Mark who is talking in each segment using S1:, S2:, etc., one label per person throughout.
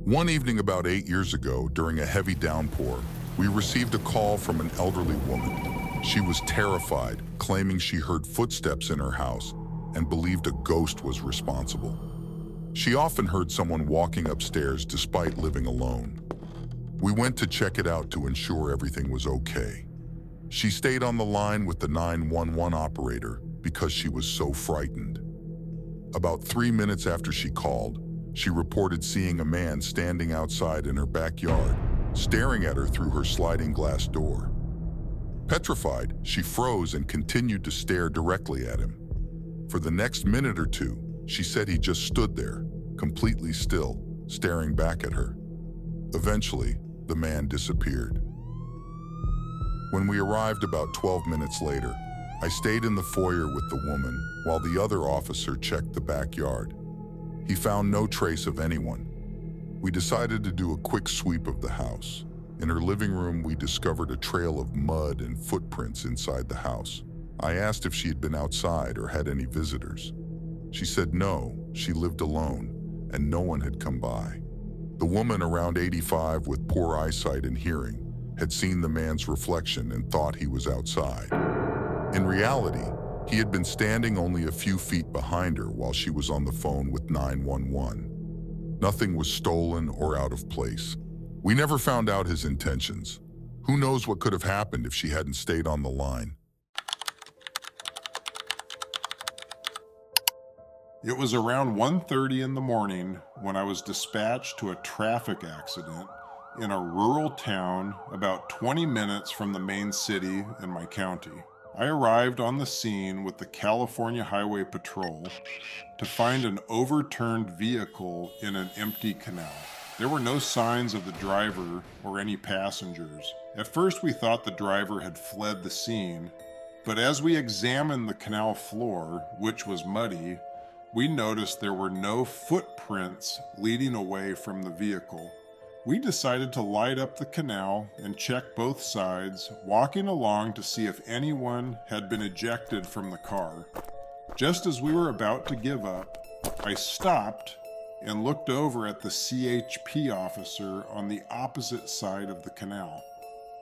S1: One evening about 8 years ago, during a heavy downpour, we received a call from an elderly woman. She was terrified, claiming she heard footsteps in her house and believed a ghost was responsible. She often heard someone walking upstairs despite living alone. We went to check it out to ensure everything was okay. She stayed on the line with the 911 operator because she was so frightened. About 3 minutes after she called, she reported seeing a man standing outside in her backyard, staring at her through her sliding glass door. Petrified, she froze and continued to stare directly at him. For the next minute or two, she said he just stood there, completely still, staring back at her. Eventually, the man disappeared. When we arrived about 12 minutes later, I stayed in the foyer with the woman while the other officer checked the backyard. He found no trace of anyone. We decided to do a quick sweep of the house. In her living room, we discovered a trail of mud and footprints inside the house. I asked if she had been outside or had any visitors. She said no, she lived alone, and no one had come by. The woman, around 85 with poor eyesight and hearing, had seen the man's reflection and thought he was outside. In reality, he had been standing only a few feet behind her while she was on the phone with 911. Nothing was stolen or out of place. We never found out his intentions. Who knows what could have happened if she hadn't stayed on the line?
S2: It was around 1:30 in the morning when I was dispatched to a traffic accident in a rural town about 20 minutes from the main city in my county. I arrived on the scene with the California Highway Patrol to find an overturned vehicle in an empty canal. There were no signs of the driver or any passengers. At first we thought the driver had fled the scene, but as we examined the canal floor, which was muddy, we noticed there were no footprints leading away from the vehicle. We decided to light up the canal and check both sides, walking along to see if anyone had been ejected from the car. Just as we were about to give up, I stopped and looked over at the CHP officer on the opposite side of the canal.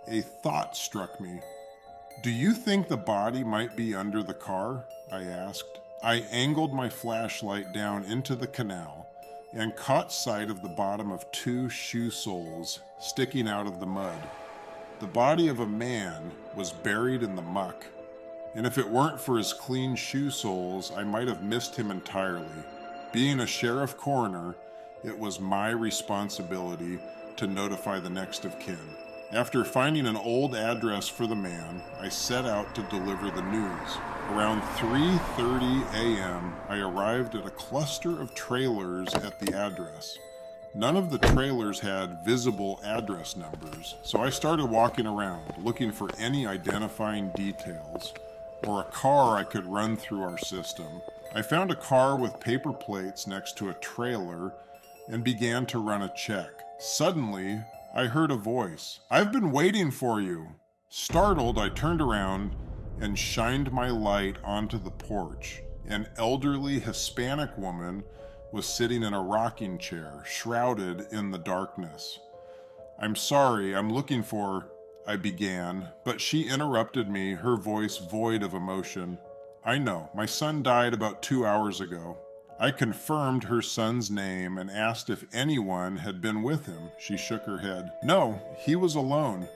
S2: A thought struck me. "Do you think the body might be under the car?" I asked. I angled my flashlight down into the canal and caught sight of the bottom of 2 shoe soles sticking out of the mud. The body of a man was buried in the muck, and if it weren't for his clean shoe soles, I might have missed him entirely. Being a sheriff coroner, it was my responsibility to notify the next of kin. After finding an old address for the man, I set out to deliver the news. Around 3:30 a.m., I arrived at a cluster of trailers at the address. None of the trailers had visible address numbers, so I started walking around, looking for any identifying details or a car I could run through our system. I found a car with paper plates next to a trailer and began to run a check. Suddenly, I heard a voice. "I've been waiting for you." Startled, I turned around and shined my light onto the porch. An elderly Hispanic woman was sitting in a rocking chair, shrouded in the darkness. "I'm sorry, I'm looking for," I began, but she interrupted me, her voice void of emotion. "I know, my son died about 2 hours ago." I confirmed her son's name and asked if anyone had been with him. She shook her head. "No, he was alone.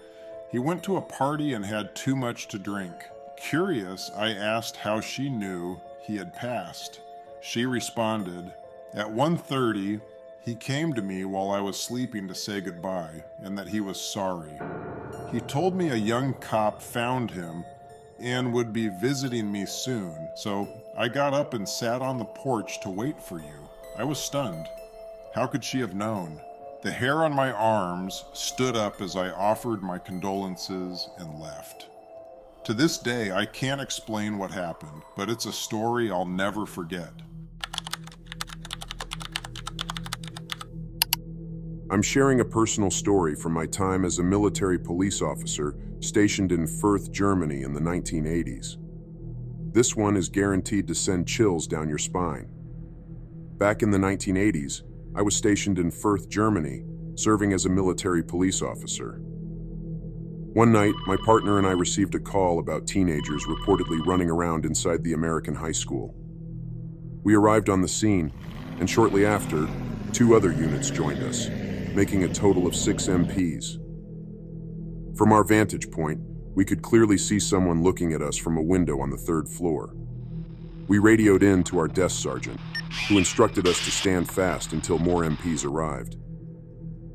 S2: He went to a party and had too much to drink." Curious, I asked how she knew he had passed. She responded, "At 1:30, he came to me while I was sleeping to say goodbye, and that he was sorry. He told me a young cop found him and would be visiting me soon, so I got up and sat on the porch to wait for you." I was stunned. How could she have known? The hair on my arms stood up as I offered my condolences and left. To this day, I can't explain what happened, but it's a story I'll never forget.
S3: I'm sharing a personal story from my time as a military police officer stationed in Fürth, Germany in the 1980s. This one is guaranteed to send chills down your spine. Back in the 1980s, I was stationed in Firth, Germany, serving as a military police officer. One night, my partner and I received a call about teenagers reportedly running around inside the American high school. We arrived on the scene, and shortly after, 2 other units joined us, making a total of 6 MPs. From our vantage point, we could clearly see someone looking at us from a window on the 3rd floor. We radioed in to our desk sergeant, who instructed us to stand fast until more MPs arrived.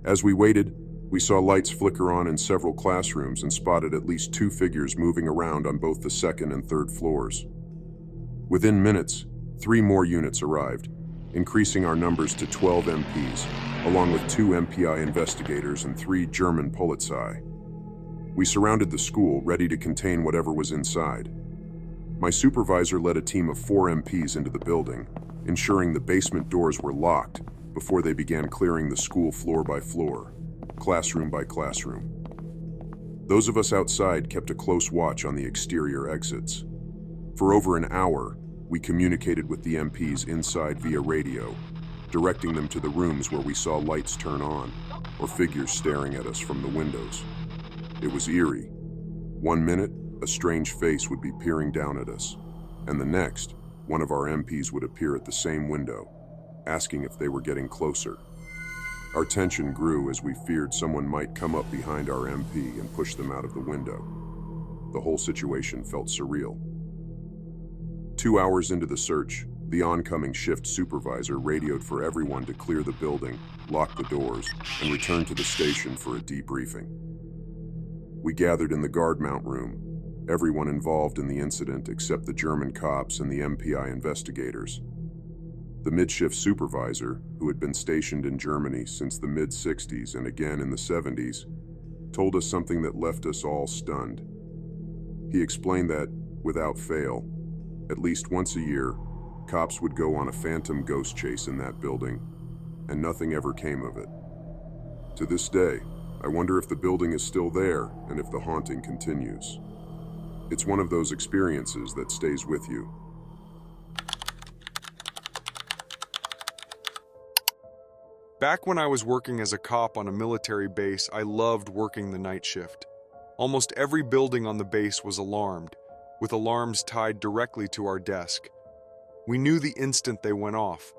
S3: As we waited, we saw lights flicker on in several classrooms and spotted at least 2 figures moving around on both the 2nd and 3rd floors. Within minutes, 3 more units arrived, increasing our numbers to 12 MPs, along with 2 MPI investigators and 3 German Polizei. We surrounded the school, ready to contain whatever was inside. My supervisor led a team of 4 MPs into the building, ensuring the basement doors were locked before they began clearing the school floor by floor, classroom by classroom. Those of us outside kept a close watch on the exterior exits. For over an hour, we communicated with the MPs inside via radio, directing them to the rooms where we saw lights turn on or figures staring at us from the windows. It was eerie. One minute, a strange face would be peering down at us, and the next, one of our MPs would appear at the same window, asking if they were getting closer. Our tension grew as we feared someone might come up behind our MP and push them out of the window. The whole situation felt surreal. 2 hours into the search, the oncoming shift supervisor radioed for everyone to clear the building, lock the doors, and return to the station for a debriefing. We gathered in the guard mount room, everyone involved in the incident except the German cops and the MPI investigators. The mid-shift supervisor, who had been stationed in Germany since the mid-60s and again in the 70s, told us something that left us all stunned. He explained that, without fail, at least once a year, cops would go on a phantom ghost chase in that building, and nothing ever came of it. To this day, I wonder if the building is still there and if the haunting continues. It's one of those experiences that stays with you.
S4: Back when I was working as a cop on a military base, I loved working the night shift. Almost every building on the base was alarmed, with alarms tied directly to our desk. We knew the instant they went off.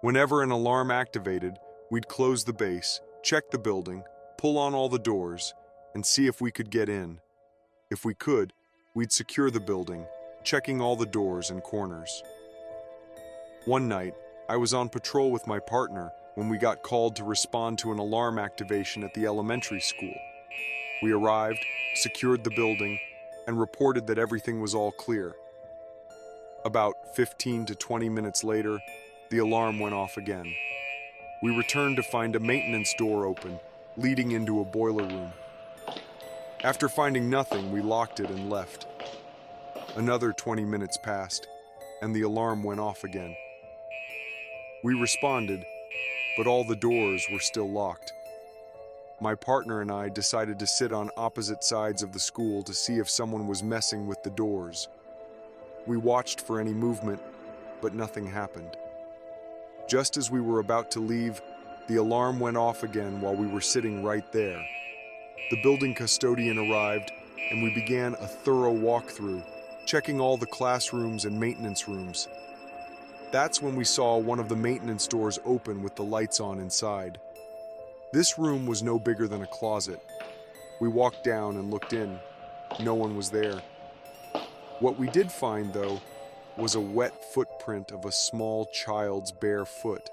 S4: Whenever an alarm activated, we'd close the base, check the building, pull on all the doors, and see if we could get in. If we could, we'd secure the building, checking all the doors and corners. One night, I was on patrol with my partner when we got called to respond to an alarm activation at the elementary school. We arrived, secured the building, and reported that everything was all clear. About 15 to 20 minutes later, the alarm went off again. We returned to find a maintenance door open, leading into a boiler room. After finding nothing, we locked it and left. Another 20 minutes passed, and the alarm went off again. We responded, but all the doors were still locked. My partner and I decided to sit on opposite sides of the school to see if someone was messing with the doors. We watched for any movement, but nothing happened. Just as we were about to leave, the alarm went off again while we were sitting right there. The building custodian arrived, and we began a thorough walkthrough, checking all the classrooms and maintenance rooms. That's when we saw one of the maintenance doors open with the lights on inside. This room was no bigger than a closet. We walked down and looked in. No one was there. What we did find, though, was a wet footprint of a small child's bare foot.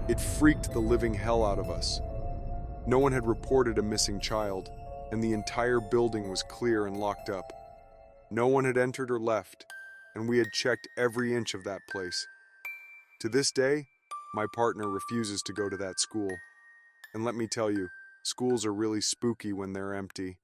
S4: It freaked the living hell out of us. No one had reported a missing child, and the entire building was clear and locked up. No one had entered or left, and we had checked every inch of that place. To this day, my partner refuses to go to that school. And let me tell you, schools are really spooky when they're empty.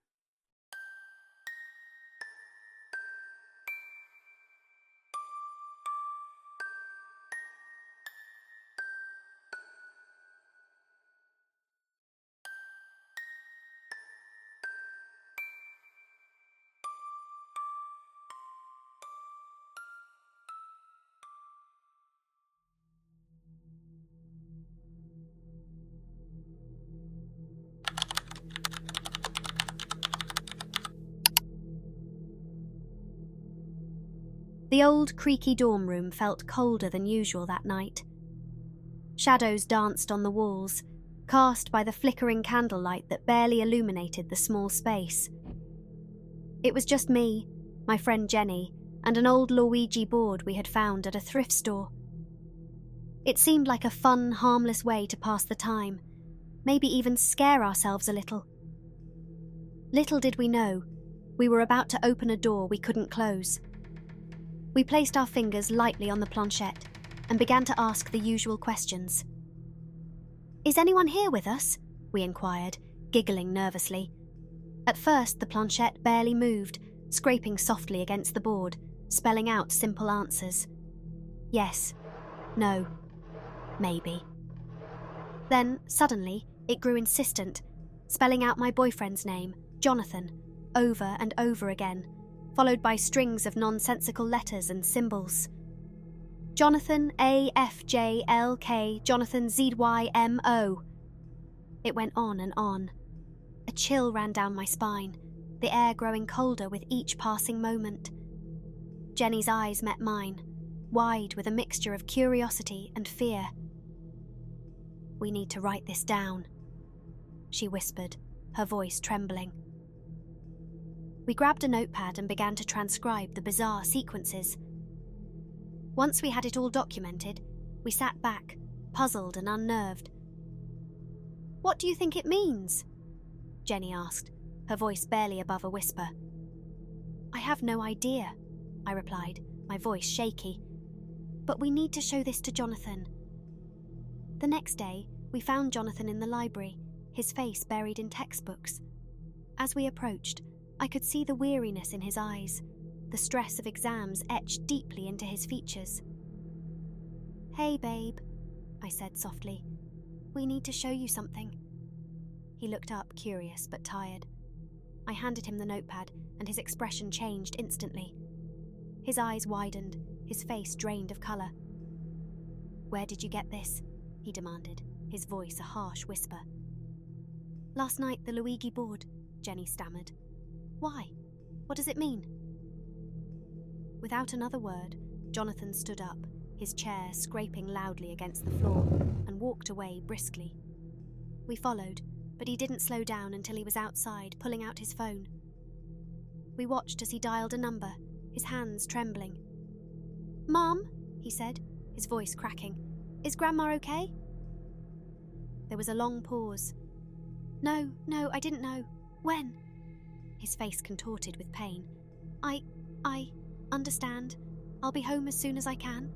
S5: The old, creaky dorm room felt colder than usual that night. Shadows danced on the walls, cast by the flickering candlelight that barely illuminated the small space. It was just me, my friend Jenny, and an old Ouija board we had found at a thrift store. It seemed like a fun, harmless way to pass the time, maybe even scare ourselves a little. Little did we know, we were about to open a door we couldn't close. We placed our fingers lightly on the planchette and began to ask the usual questions. "Is anyone here with us?" we inquired, giggling nervously. At first, the planchette barely moved, scraping softly against the board, spelling out simple answers. Yes, no, maybe. Then, suddenly, it grew insistent, spelling out my boyfriend's name, Jonathan, over and over again, followed by strings of nonsensical letters and symbols. Jonathan AFJLK, Jonathan ZYMO. It went on and on. A chill ran down my spine, the air growing colder with each passing moment. Jenny's eyes met mine, wide with a mixture of curiosity and fear. "We need to write this down," she whispered, her voice trembling. We grabbed a notepad and began to transcribe the bizarre sequences. Once we had it all documented, we sat back, puzzled and unnerved. "What do you think it means?" Jenny asked, her voice barely above a whisper. "I have no idea," I replied, my voice shaky. "But we need to show this to Jonathan." The next day, we found Jonathan in the library, his face buried in textbooks. As we approached, I could see the weariness in his eyes, the stress of exams etched deeply into his features. "Hey, babe," I said softly. "We need to show you something." He looked up, curious but tired. I handed him the notepad, and his expression changed instantly. His eyes widened, his face drained of colour. "Where did you get this?" he demanded, his voice a harsh whisper. "Last night, the Ouija board," Jenny stammered. "Why? What does it mean?" Without another word, Jonathan stood up, his chair scraping loudly against the floor, and walked away briskly. We followed, but he didn't slow down until he was outside, pulling out his phone. We watched as he dialed a number, his hands trembling. "Mom," he said, his voice cracking, "is Grandma okay?" There was a long pause. No, I didn't know. When?" His face contorted with pain. I understand. I'll be home as soon as I can."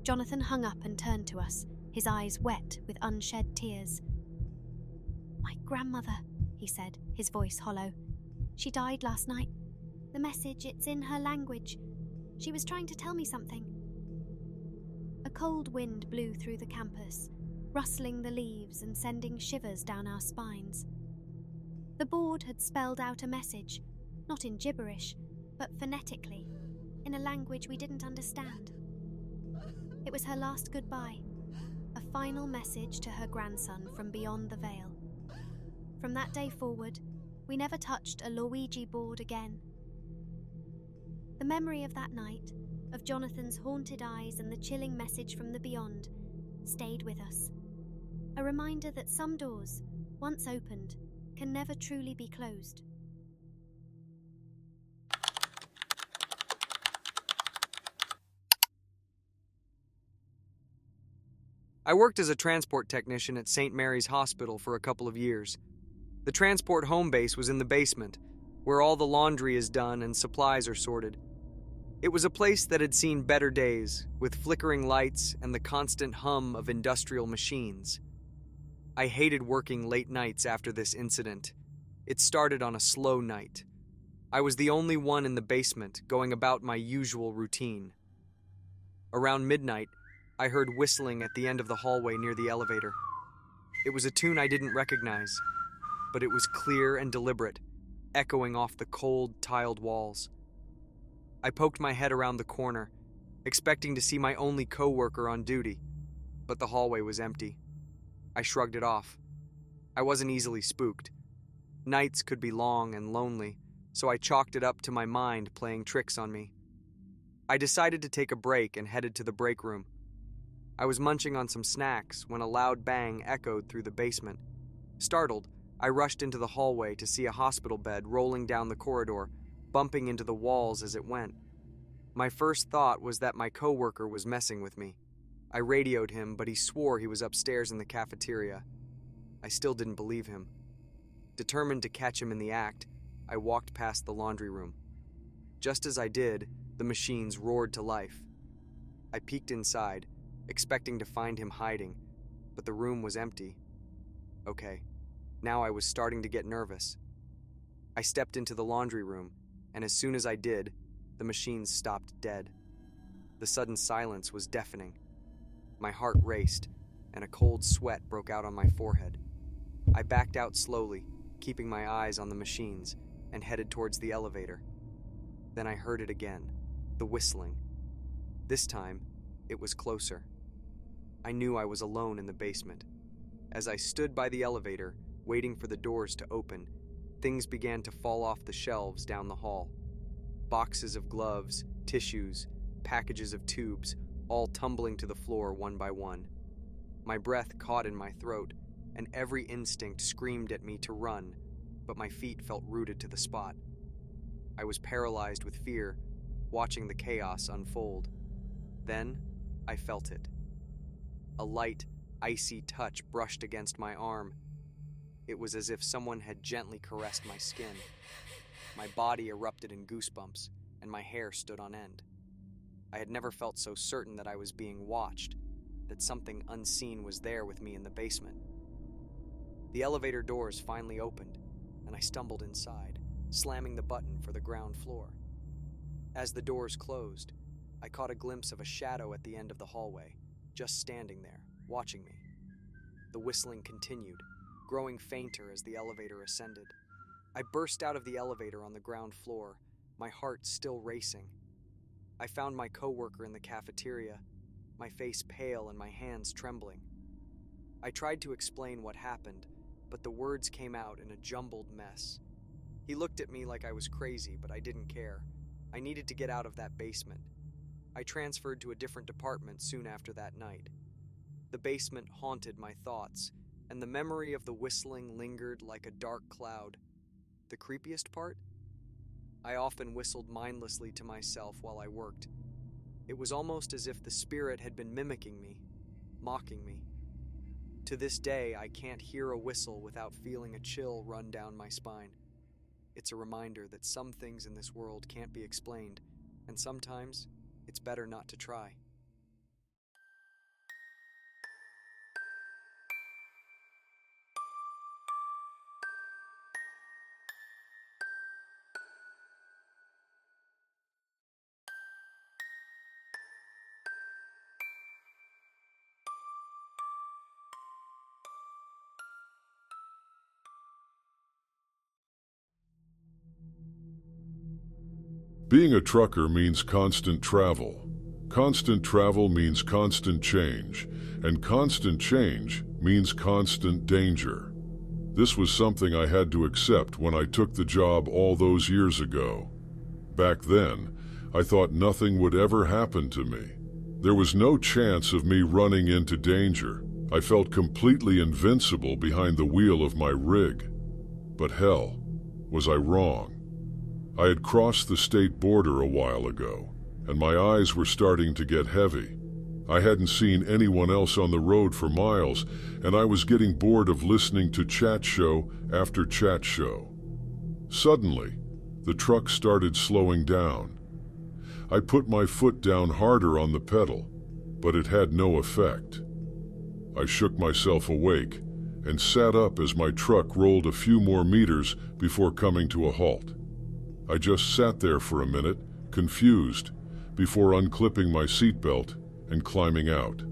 S5: Jonathan hung up and turned to us, his eyes wet with unshed tears. "My grandmother," he said, his voice hollow. "She died last night. The message, it's in her language. She was trying to tell me something." A cold wind blew through the campus, rustling the leaves and sending shivers down our spines. The board had spelled out a message, not in gibberish, but phonetically, in a language we didn't understand. It was her last goodbye, a final message to her grandson from beyond the veil. From that day forward, we never touched a Ouija board again. The memory of that night, of Jonathan's haunted eyes and the chilling message from the beyond, stayed with us. A reminder that some doors, once opened, can never truly be closed.
S4: I worked as a transport technician at St. Mary's Hospital for a couple of years. The transport home base was in the basement, where all the laundry is done and supplies are sorted. It was a place that had seen better days, with flickering lights and the constant hum of industrial machines. I hated working late nights after this incident. It started on a slow night. I was the only one in the basement, going about my usual routine. Around midnight, I heard whistling at the end of the hallway near the elevator. It was a tune I didn't recognize, but it was clear and deliberate, echoing off the cold, tiled walls. I poked my head around the corner, expecting to see my only co-worker on duty, but the hallway was empty. I shrugged it off. I wasn't easily spooked. Nights could be long and lonely, so I chalked it up to my mind playing tricks on me. I decided to take a break and headed to the break room. I was munching on some snacks when a loud bang echoed through the basement. Startled, I rushed into the hallway to see a hospital bed rolling down the corridor, bumping into the walls as it went. My first thought was that my coworker was messing with me. I radioed him, but he swore he was upstairs in the cafeteria. I still didn't believe him. Determined to catch him in the act, I walked past the laundry room. Just as I did, the machines roared to life. I peeked inside, expecting to find him hiding, but the room was empty. Okay, now I was starting to get nervous. I stepped into the laundry room, and as soon as I did, the machines stopped dead. The sudden silence was deafening. My heart raced, and a cold sweat broke out on my forehead. I backed out slowly, keeping my eyes on the machines, and headed towards the elevator. Then I heard it again, the whistling. This time, it was closer. I knew I was alone in the basement. As I stood by the elevator, waiting for the doors to open, things began to fall off the shelves down the hall. Boxes of gloves, tissues, packages of tubes, all tumbling to the floor one by one. My breath caught in my throat, and every instinct screamed at me to run, but my feet felt rooted to the spot. I was paralyzed with fear, watching the chaos unfold. Then, I felt it. A light, icy touch brushed against my arm. It was as if someone had gently caressed my skin. My body erupted in goosebumps, and my hair stood on end. I had never felt so certain that I was being watched, that something unseen was there with me in the basement. The elevator doors finally opened, and I stumbled inside, slamming the button for the ground floor. As the doors closed, I caught a glimpse of a shadow at the end of the hallway, just standing there, watching me. The whistling continued, growing fainter as the elevator ascended. I burst out of the elevator on the ground floor, my heart still racing. I found my coworker in the cafeteria, my face pale and my hands trembling. I tried to explain what happened, but the words came out in a jumbled mess. He looked at me like I was crazy, but I didn't care. I needed to get out of that basement. I transferred to a different department soon after that night. The basement haunted my thoughts, and the memory of the whistling lingered like a dark cloud. The creepiest part? I often whistled mindlessly to myself while I worked. It was almost as if the spirit had been mimicking me, mocking me. To this day, I can't hear a whistle without feeling a chill run down my spine. It's a reminder that some things in this world can't be explained, and sometimes it's better not to try.
S1: Being a trucker means constant travel. Constant travel means constant change, and constant change means constant danger. This was something I had to accept when I took the job all those years ago. Back then, I thought nothing would ever happen to me. There was no chance of me running into danger. I felt completely invincible behind the wheel of my rig. But hell, was I wrong? I had crossed the state border a while ago, and my eyes were starting to get heavy. I hadn't seen anyone else on the road for miles, and I was getting bored of listening to chat show after chat show. Suddenly, the truck started slowing down. I put my foot down harder on the pedal, but it had no effect. I shook myself awake and sat up as my truck rolled a few more meters before coming to a halt. I just sat there for a minute, confused, before unclipping my seatbelt and climbing out.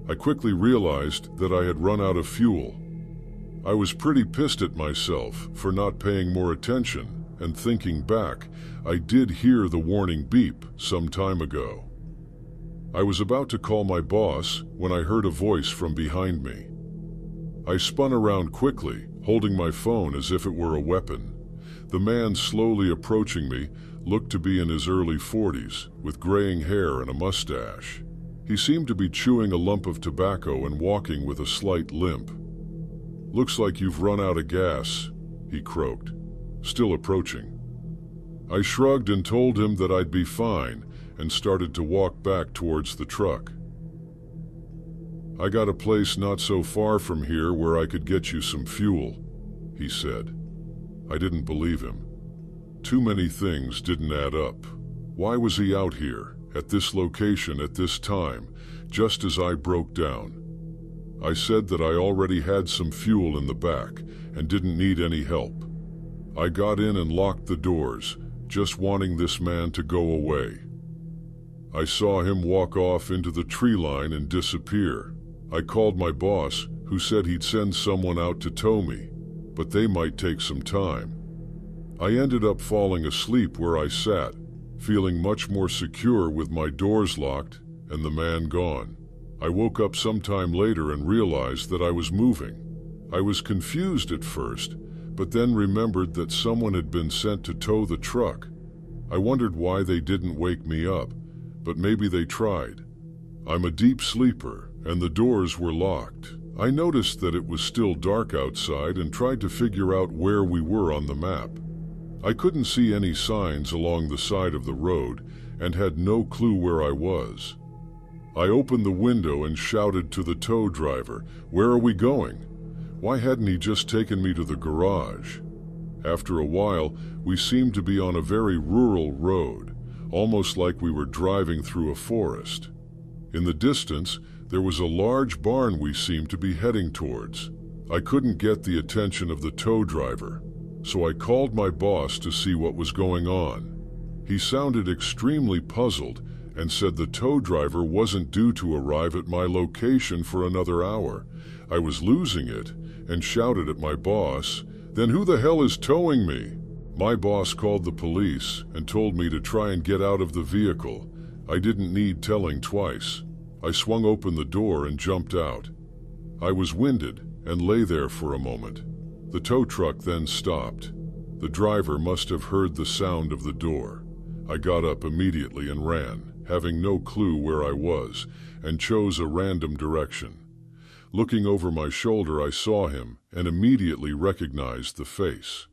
S1: I quickly realized that I had run out of fuel. I was pretty pissed at myself for not paying more attention, and thinking back, I did hear the warning beep some time ago. I was about to call my boss when I heard a voice from behind me. I spun around quickly, holding my phone as if it were a weapon. The man slowly approaching me
S6: looked to be in his early 40s, with graying hair and a mustache. He seemed to be chewing a lump of tobacco and walking with a slight limp. "Looks like you've run out of gas," he croaked, still approaching. I shrugged and told him that I'd be fine and started to walk back towards the truck. "I got a place not so far from here where I could get you some fuel," he said. I didn't believe him. Too many things didn't add up. Why was he out here, at this location at this time, just as I broke down? I said that I already had some fuel in the back and didn't need any help. I got in and locked the doors, just wanting this man to go away. I saw him walk off into the tree line and disappear. I called my boss, who said he'd send someone out to tow me, but they might take some time. I ended up falling asleep where I sat, feeling much more secure with my doors locked and the man gone. I woke up sometime later and realized that I was moving. I was confused at first, but then remembered that someone had been sent to tow the truck. I wondered why they didn't wake me up, but maybe they tried. I'm a deep sleeper, and the doors were locked. I noticed that it was still dark outside and tried to figure out where we were on the map. I couldn't see any signs along the side of the road and had no clue where I was. I opened the window and shouted to the tow driver, "Where are we going?" Why hadn't he just taken me to the garage? After a while, we seemed to be on a very rural road, almost like we were driving through a forest. In the distance, there was a large barn we seemed to be heading towards. I couldn't get the attention of the tow driver, so I called my boss to see what was going on. He sounded extremely puzzled and said the tow driver wasn't due to arrive at my location for another hour. I was losing it and shouted at my boss, "Then who the hell is towing me?" My boss called the police and told me to try and get out of the vehicle. I didn't need telling twice. I swung open the door and jumped out. I was winded and lay there for a moment. The tow truck then stopped. The driver must have heard the sound of the door. I got up immediately and ran, having no clue where I was, and chose a random direction. Looking over my shoulder, I saw him and immediately recognized the face.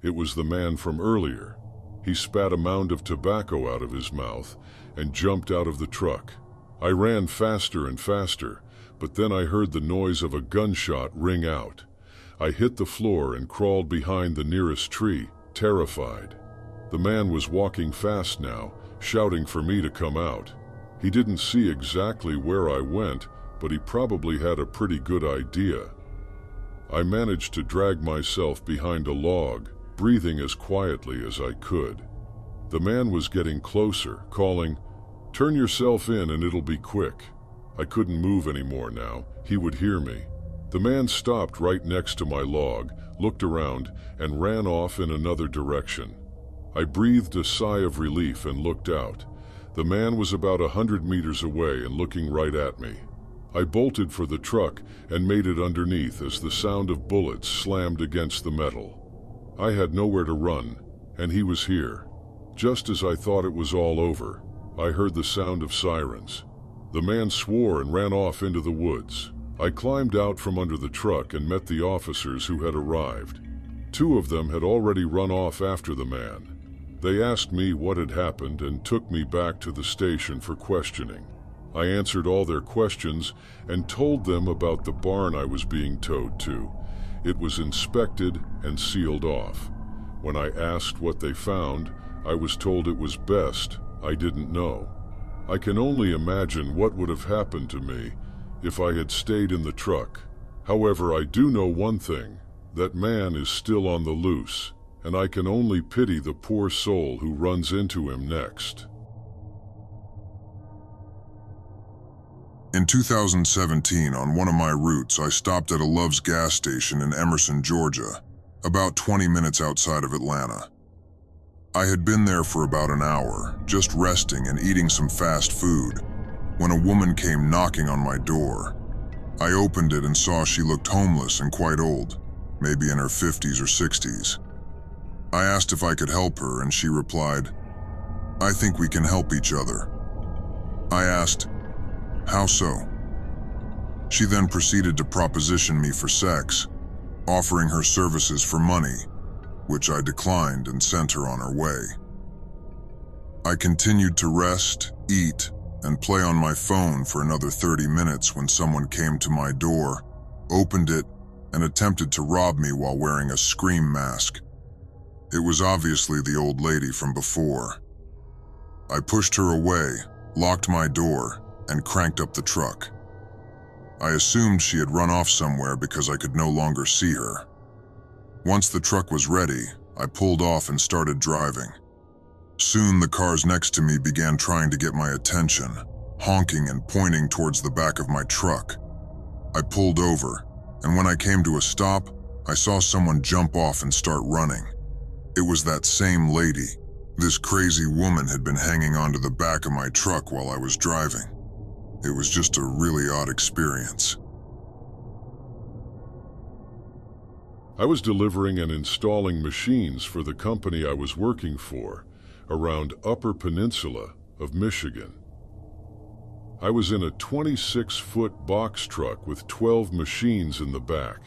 S6: It was the man from earlier. He spat a mound of tobacco out of his mouth and jumped out of the truck. I ran faster and faster, but then I heard the noise of a gunshot ring out. I hit the floor and crawled behind the nearest tree, terrified. The man was walking fast now, shouting for me to come out. He didn't see exactly where I went, but he probably had a pretty good idea. I managed to drag myself behind a log, breathing as quietly as I could. The man was getting closer, calling, "Turn yourself in and it'll be quick." I couldn't move anymore now. He would hear me. The man stopped right next to my log, looked around, and ran off in another direction. I breathed a sigh of relief and looked out. The man was about 100 meters away and looking right at me. I bolted for the truck and made it underneath as the sound of bullets slammed against the metal. I had nowhere to run, and he was here. Just as I thought it was all over, I heard the sound of sirens. The man swore and ran off into the woods. I climbed out from under the truck and met the officers who had arrived. 2 of them had already run off after the man. They asked me what had happened and took me back to the station for questioning. I answered all their questions and told them about the barn I was being towed to. It was inspected and sealed off. When I asked what they found, I was told it was best I didn't know. I can only imagine what would have happened to me if I had stayed in the truck. However, I do know one thing: that man is still on the loose, and I can only pity the poor soul who runs into him next.
S1: In 2017, on one of my routes, I stopped at a Love's gas station in Emerson, Georgia, about 20 minutes outside of Atlanta. I had been there for about an hour, just resting and eating some fast food, when a woman came knocking on my door. I opened it and saw she looked homeless and quite old, maybe in her 50s or 60s. I asked if I could help her, and she replied, I think we can help each other." I asked, "How so?" She then proceeded to proposition me for sex, offering her services for money, which I declined and sent her on her way. I continued to rest, eat, and play on my phone for another 30 minutes when someone came to my door, opened it, and attempted to rob me while wearing a scream mask. It was obviously the old lady from before. I pushed her away, locked my door, and cranked up the truck. I assumed she had run off somewhere because I could no longer see her. Once the truck was ready, I pulled off and started driving. Soon the cars next to me began trying to get my attention, honking and pointing towards the back of my truck. I pulled over, and when I came to a stop, I saw someone jump off and start running. It was that same lady. This crazy woman had been hanging onto the back of my truck while I was driving. It was just a really odd experience.
S6: I was delivering and installing machines for the company I was working for around Upper Peninsula of Michigan. I was in a 26-foot box truck with 12 machines in the back.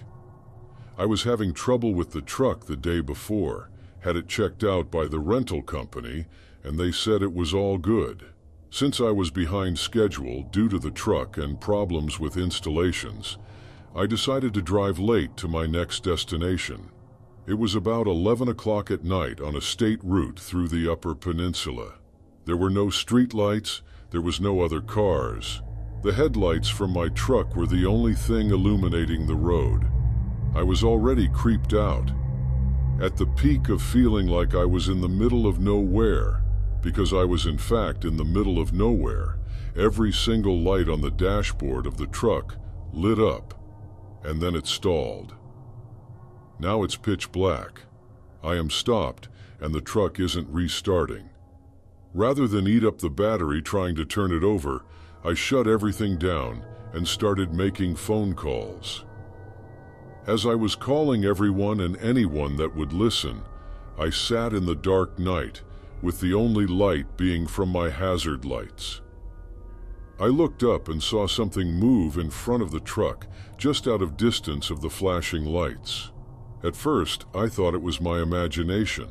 S6: I was having trouble with the truck the day before, had it checked out by the rental company, and they said it was all good. Since I was behind schedule due to the truck and problems with installations, I decided to drive late to my next destination. It was about 11 o'clock at night on a state route through the Upper Peninsula. There were no street lights, there was no other cars. The headlights from my truck were the only thing illuminating the road. I was already creeped out, at the peak of feeling like I was in the middle of nowhere, because I was in fact in the middle of nowhere. Every single light on the dashboard of the truck lit up, and then it stalled. Now it's pitch black. I am stopped, and the truck isn't restarting. Rather than eat up the battery trying to turn it over, I shut everything down and started making phone calls. As I was calling everyone and anyone that would listen, I sat in the dark night, with the only light being from my hazard lights. I looked up and saw something move in front of the truck, just out of distance of the flashing lights. At first, I thought it was my imagination.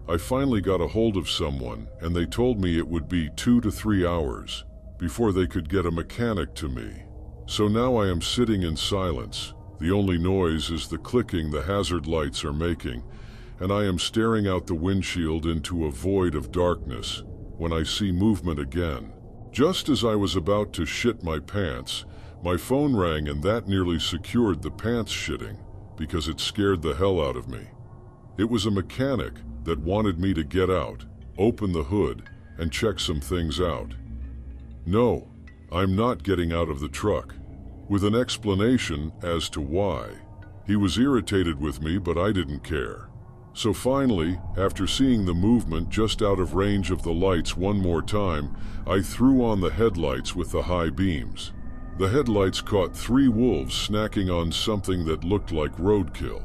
S6: I finally got a hold of someone, and they told me it would be 2 to 3 hours before they could get a mechanic to me. So now I am sitting in silence. The only noise is the clicking the hazard lights are making, and I am staring out the windshield into a void of darkness when I see movement again. Just as I was about to shit my pants, my phone rang, and that nearly secured the pants shitting because it scared the hell out of me. It was a mechanic that wanted me to get out, open the hood, and check some things out. No, I'm not getting out of the truck, with an explanation as to why. He was irritated with me, but I didn't care. So finally, after seeing the movement just out of range of the lights one more time, I threw on the headlights with the high beams. The headlights caught 3 wolves snacking on something that looked like roadkill.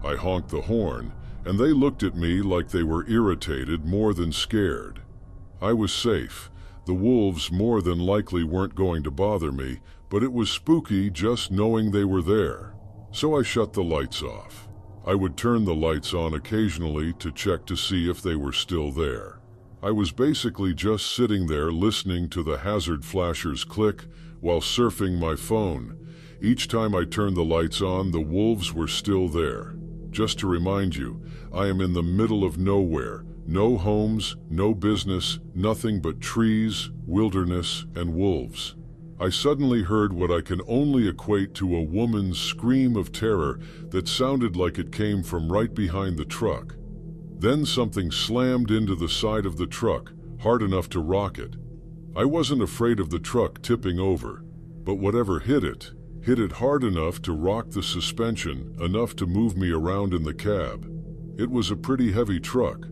S6: I honked the horn, and they looked at me like they were irritated more than scared. I was safe. The wolves more than likely weren't going to bother me, but it was spooky just knowing they were there. So I shut the lights off. I would turn the lights on occasionally to check to see if they were still there. I was basically just sitting there listening to the hazard flashers click while surfing my phone. Each time I turned the lights on, the wolves were still there. Just to remind you, I am in the middle of nowhere. No homes, no business, nothing but trees, wilderness, and wolves. I suddenly heard what I can only equate to a woman's scream of terror that sounded like it came from right behind the truck. Then something slammed into the side of the truck, hard enough to rock it. I wasn't afraid of the truck tipping over, but whatever hit it hard enough to rock the suspension, enough to move me around in the cab. It was a pretty heavy truck.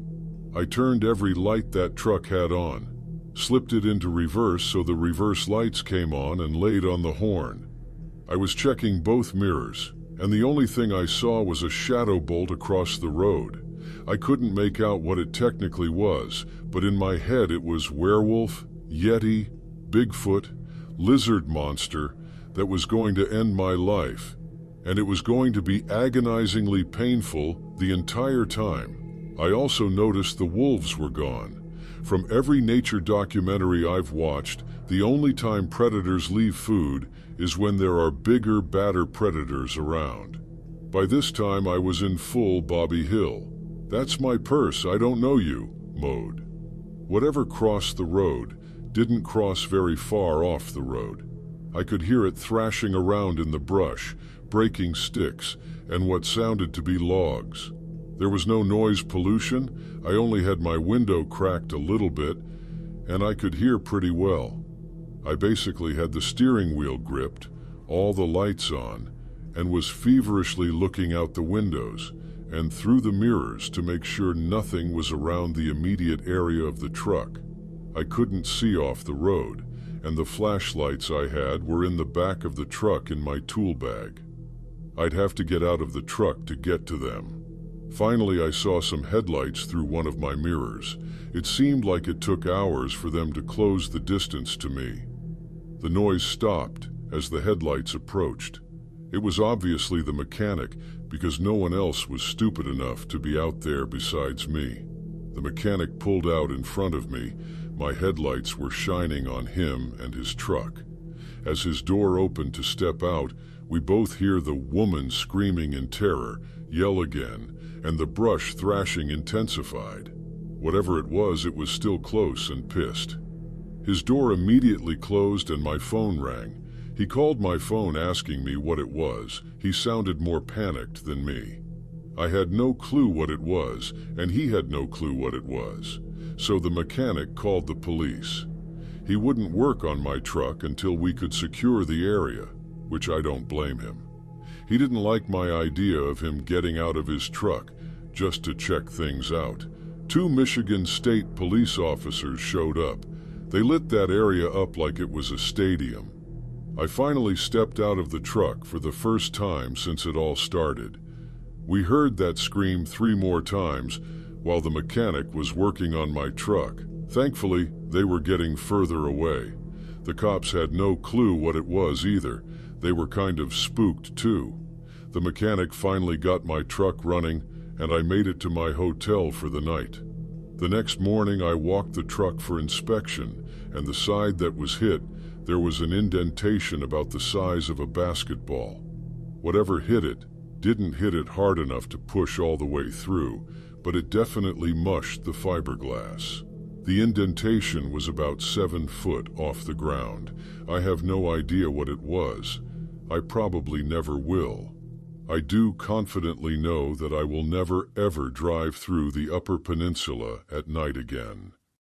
S6: I turned every light that truck had on, slipped it into reverse so the reverse lights came on, and laid on the horn. I was checking both mirrors, and the only thing I saw was a shadow bolt across the road. I couldn't make out what it technically was, but in my head it was werewolf, yeti, Bigfoot, lizard monster that was going to end my life, and it was going to be agonizingly painful the entire time. I also noticed the wolves were gone. From every nature documentary I've watched, the only time predators leave food is when there are bigger, badder predators around. By this time I was in full Bobby Hill. "That's my purse, I don't know you" mode. Whatever crossed the road didn't cross very far off the road. I could hear it thrashing around in the brush, breaking sticks and what sounded to be logs. There was no noise pollution. I only had my window cracked a little bit, and I could hear pretty well. I basically had the steering wheel gripped, all the lights on, and was feverishly looking out the windows and through the mirrors to make sure nothing was around the immediate area of the truck. I couldn't see off the road, and the flashlights I had were in the back of the truck in my tool bag. I'd have to get out of the truck to get to them. Finally, I saw some headlights through one of my mirrors. It seemed like it took hours for them to close the distance to me. The noise stopped as the headlights approached. It was obviously the mechanic, because no one else was stupid enough to be out there besides me. The mechanic pulled out in front of me. My headlights were shining on him and his truck. As his door opened to step out, we both hear the woman screaming in terror, yell again, and the brush thrashing intensified. Whatever it was still close and pissed. His door immediately closed and my phone rang. He called my phone asking me what it was. He sounded more panicked than me. I had no clue what it was, and he had no clue what it was. So the mechanic called the police. He wouldn't work on my truck until we could secure the area, which I don't blame him. He didn't like my idea of him getting out of his truck just to check things out. 2 Michigan State police officers showed up. They lit that area up like it was a stadium. I finally stepped out of the truck for the first time since it all started. We heard that scream 3 more times while the mechanic was working on my truck. Thankfully, they were getting further away. The cops had no clue what it was either. They were kind of spooked too. The mechanic finally got my truck running, and I made it to my hotel for the night. The next morning I walked the truck for inspection, and the side that was hit, there was an indentation about the size of a basketball. Whatever hit it didn't hit it hard enough to push all the way through, but it definitely mushed the fiberglass. The indentation was about 7 foot off the ground. I have no idea what it was. I probably never will. I do confidently know that I will never ever drive through the Upper Peninsula at night again.